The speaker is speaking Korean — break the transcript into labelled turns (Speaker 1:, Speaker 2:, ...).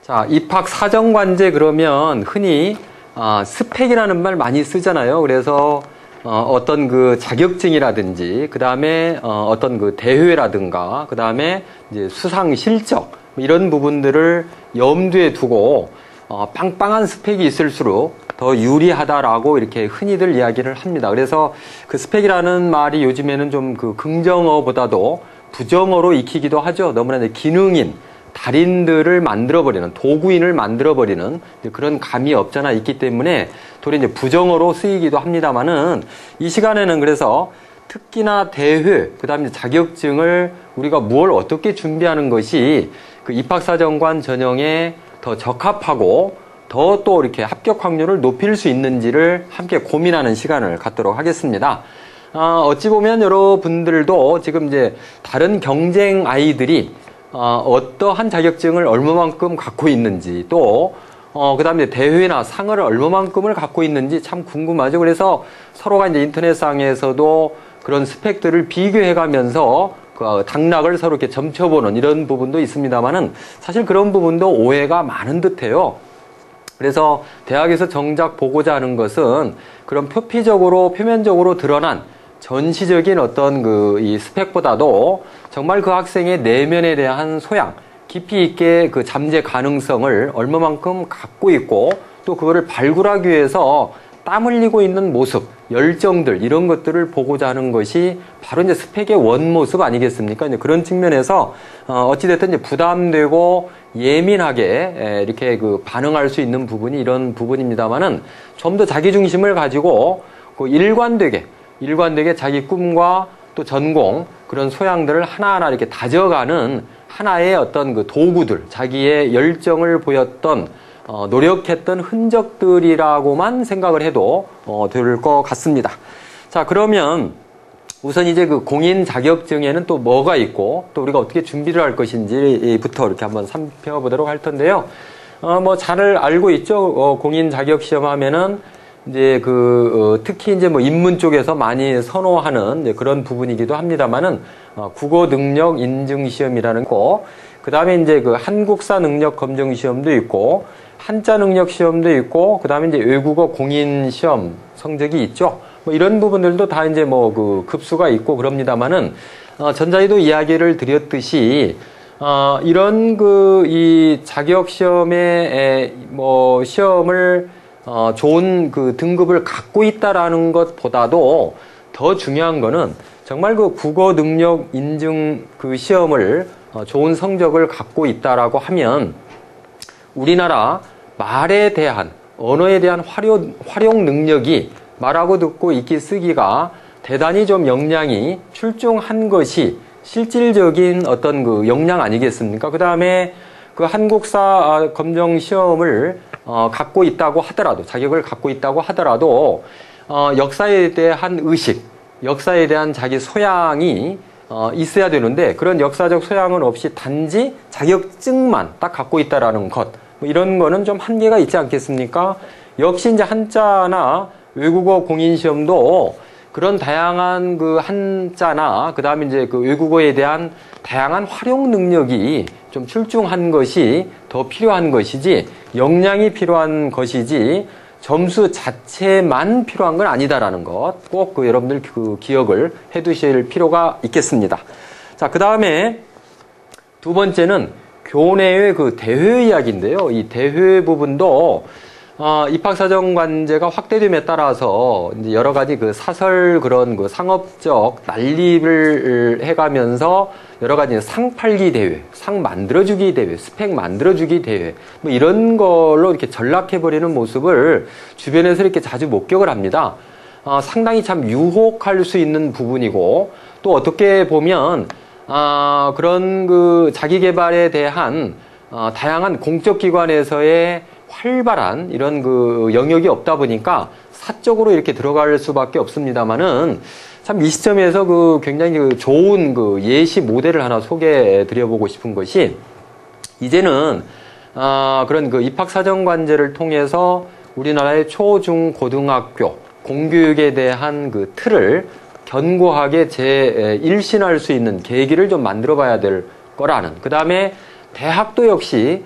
Speaker 1: 자, 입학 사정관제 그러면 흔히 스펙이라는 말 많이 쓰잖아요. 그래서 어떤 그 자격증이라든지 그 다음에 어떤 그 대회라든가 그 다음에 이제 수상 실적 이런 부분들을 염두에 두고 빵빵한 스펙이 있을수록 더 유리하다라고 이렇게 흔히들 이야기를 합니다. 그래서 그 스펙이라는 말이 요즘에는 좀 그 긍정어보다도 부정어로 익히기도 하죠. 너무나 이제 기능인 달인들을 만들어버리는, 도구인을 만들어버리는 그런 감이 없잖아 있기 때문에 도리 이제 부정어로 쓰이기도 합니다만은 이 시간에는 그래서 특기나 대회, 그 다음에 자격증을 우리가 뭘 어떻게 준비하는 것이 그 입학사정관 전형에 더 적합하고 더 또 이렇게 합격 확률을 높일 수 있는지를 함께 고민하는 시간을 갖도록 하겠습니다. 어찌 보면 여러분들도 지금 이제 다른 경쟁 아이들이 어떠한 자격증을 얼마만큼 갖고 있는지 또 그 다음에 대회나 상을 얼마만큼을 갖고 있는지 참 궁금하죠. 그래서 서로가 이제 인터넷상에서도 그런 스펙들을 비교해가면서 그 당락을 서로 이렇게 점쳐보는 이런 부분도 있습니다만은 사실 그런 부분도 오해가 많은 듯해요. 그래서 대학에서 정작 보고자 하는 것은 그런 표면적으로 드러난 전시적인 어떤 이 스펙보다도 정말 그 학생의 내면에 대한 소양, 깊이 있게 그 잠재 가능성을 얼마만큼 갖고 있고 또 그거를 발굴하기 위해서 땀 흘리고 있는 모습, 열정들 이런 것들을 보고자 하는 것이 바로 이제 스펙의 원모습 아니겠습니까? 이제 그런 측면에서 어찌됐든 이제 부담되고 예민하게 이렇게 그 반응할 수 있는 부분이 이런 부분입니다만은 좀 더 자기 중심을 가지고 그 일관되게 자기 꿈과 또 전공 그런 소양들을 하나하나 이렇게 다져가는 하나의 어떤 그 도구들, 자기의 열정을 보였던 노력했던 흔적들이라고만 생각을 해도 될 것 같습니다. 자, 그러면 우선 이제 그 공인 자격증에는 또 뭐가 있고 또 우리가 어떻게 준비를 할 것인지부터 이렇게 한번 살펴보도록 할 텐데요. 뭐 잘 알고 있죠. 공인 자격 시험 하면은 이제 특히 이제 뭐 인문 쪽에서 많이 선호하는 이제 그런 부분이기도 합니다만은 국어 능력 인증 시험이라는 거, 그 다음에 이제 그 한국사 능력 검정 시험도 있고 한자 능력 시험도 있고 그 다음에 이제 외국어 공인 시험 성적이 있죠. 뭐 이런 부분들도 다 이제 뭐 그 급수가 있고 그럽니다만은 전자에도 이야기를 드렸듯이 이런 이 자격 시험에 뭐 시험을 좋은 그 등급을 갖고 있다라는 것보다도 더 중요한 거는 정말 그 국어 능력 인증 그 시험을 좋은 성적을 갖고 있다라고 하면 우리나라 말에 대한 언어에 대한 활용 능력이 말하고 듣고 읽기 쓰기가 대단히 좀 역량이 출중한 것이 실질적인 어떤 그 역량 아니겠습니까? 그 다음에 그 한국사 검정 시험을 갖고 있다고 하더라도 자격을 갖고 있다고 하더라도 역사에 대한 의식, 역사에 대한 자기 소양이 있어야 되는데 그런 역사적 소양은 없이 단지 자격증만 딱 갖고 있다라는 것, 뭐 이런 거는 좀 한계가 있지 않겠습니까? 역시 이제 한자나 외국어 공인 시험도 그런 다양한 그 한자나 그 다음에 이제 그 외국어에 대한 다양한 활용 능력이 좀 출중한 것이 더 필요한 것이지 역량이 필요한 것이지 점수 자체만 필요한 건 아니다라는 것 꼭 여러분들 기억을 해 두실 필요가 있겠습니다. 자, 그 다음에 두 번째는 교내의 그 대회 이야기인데요. 이 대회 부분도 입학사정관제가 확대됨에 따라서 이제 여러 가지 그 사설 그런 그 상업적 난립을 해가면서 여러 가지 상 팔기 대회, 상 만들어주기 대회, 스펙 만들어주기 대회, 뭐 이런 걸로 이렇게 전락해버리는 모습을 주변에서 이렇게 자주 목격을 합니다. 상당히 참 유혹할 수 있는 부분이고 또 어떻게 보면 그런 그 자기 개발에 대한 다양한 공적 기관에서의 활발한 이런 그 영역이 없다 보니까 사적으로 이렇게 들어갈 수밖에 없습니다만은 참 이 시점에서 그 굉장히 그 좋은 그 예시 모델을 하나 소개해 드려보고 싶은 것이 이제는 그런 그 입학사정관제를 통해서 우리나라의 초, 중, 고등학교 공교육에 대한 그 틀을 견고하게 일신할 수 있는 계기를 좀 만들어 봐야 될 거라는 그 다음에 대학도 역시